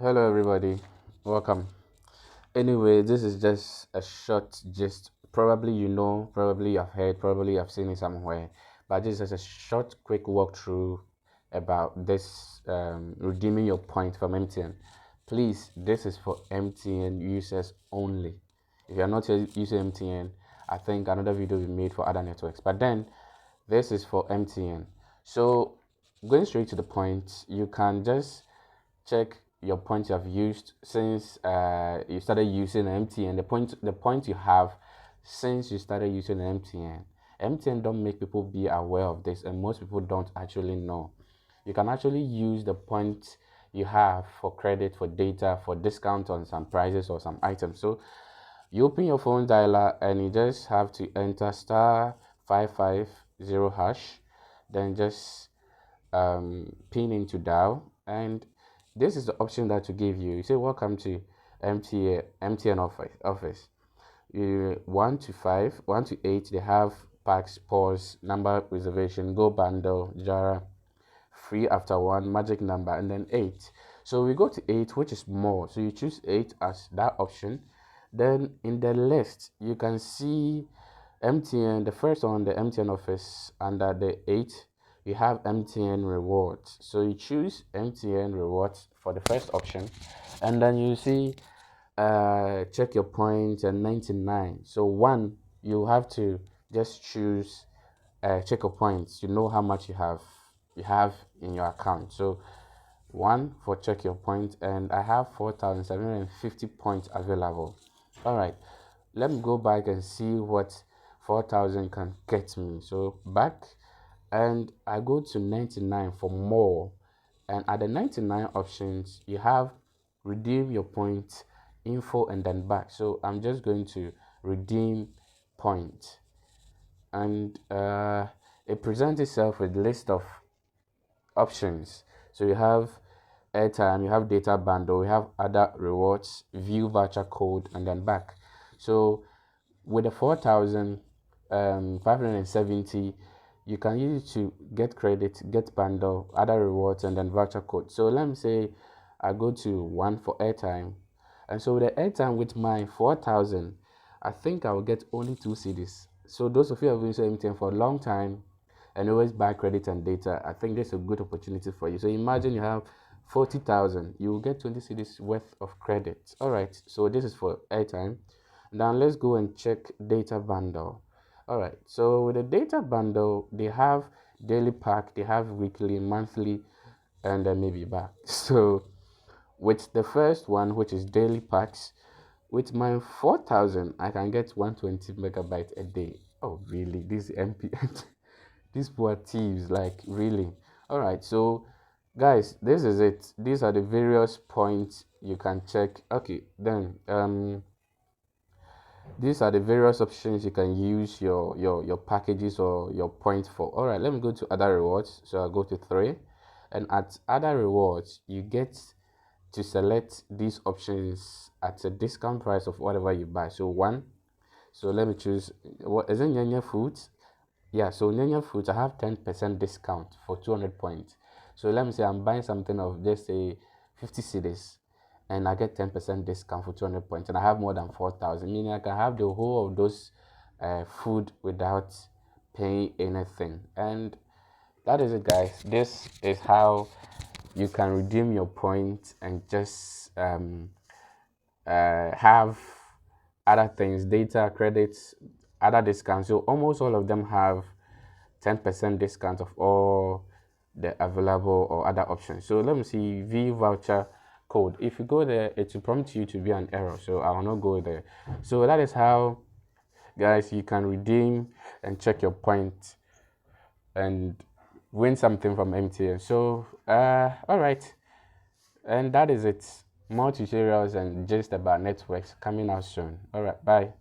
Hello, everybody. Welcome. Anyway, this is just a short gist. Probably you know, probably you've heard, probably you've seen it somewhere. But this is a short, quick walkthrough about this redeeming your point from MTN. Please, this is for MTN users only. If you are not using MTN, I think another video will be made for other networks. But then, this is for MTN. So, going straight to the point, you can just check your points you have used since you started using MTN. The point you have since you started using MTN. MTN don't make people be aware of this, and most people don't actually know. You can actually use the points you have for credit, for data, for discount on some prices or some items. So you open your phone dialer and you just have to enter star 550 hash, then just pin into dial, and this is the option that to give you. You say welcome to MTN office. You 1 to 5, 1 to 8, they have packs, pause, number reservation, go bundle, Jara, free after one, magic number, and then 8. So we go to 8, which is more. So you choose 8 as that option. Then in the list, you can see MTN, the first one, the MTN office, under the 8, you have MTN rewards. So you choose MTN rewards for the first option, and then you see check your points and 99. So one, you have to just choose check your points. You know how much you have in your account. So one for check your point, and I have 4,750 points available. All right, let me go back and see what 4,000 can get me. So back, and I go to 99 for more, and at the 99 options you have redeem your points, info, and then back. So I'm just going to redeem point, and it presents itself with a list of options. So you have airtime, you have data bundle, you have other rewards, view voucher code, and then back. So with the 4,570, you can use it to get credit, get bundle, other rewards, and then voucher code. So let me say I go to one for airtime, and so with the airtime with my 4,000, I think I will get only 2 CDs. So those of you who have been using MTN for a long time and always buy credit and data, I think this is a good opportunity for you. So imagine you have 40,000, you will get 20 CDs worth of credit. All right, so this is for airtime. Now let's go and check data bundle. All right, so with the data bundle, they have daily pack, they have weekly, monthly, and then maybe back. So with the first one, which is daily packs, with my 4,000, I can get 120 megabytes a day. Oh, really? These MP, these poor thieves, like, really? All right, so guys, this is it. These are the various points you can check. Okay, then these are the various options you can use your packages or your points for. All right, let me go to other rewards. So I'll go to 3, and at other rewards you get to select these options at a discount price of whatever you buy. So 1, so let me choose, what is it, Nyanya Foods? Yeah, so Nyanya Foods, I have 10% discount for 200 points. So let me say I'm buying something of just say 50 cedis, and I get 10% discount for 200 points, and I have more than 4,000, meaning I can have the whole of those food without paying anything. And that is it, guys. This is how you can redeem your points and just have other things, data, credits, other discounts. So almost all of them have 10% discount of all the available or other options. So let me see, V voucher code. If you go there, it will prompt you to be an error, so I will not go there. So that is how, guys, you can redeem and check your points and win something from MTN. So all right, and that is it. More tutorials and just about networks coming out soon. All right, bye.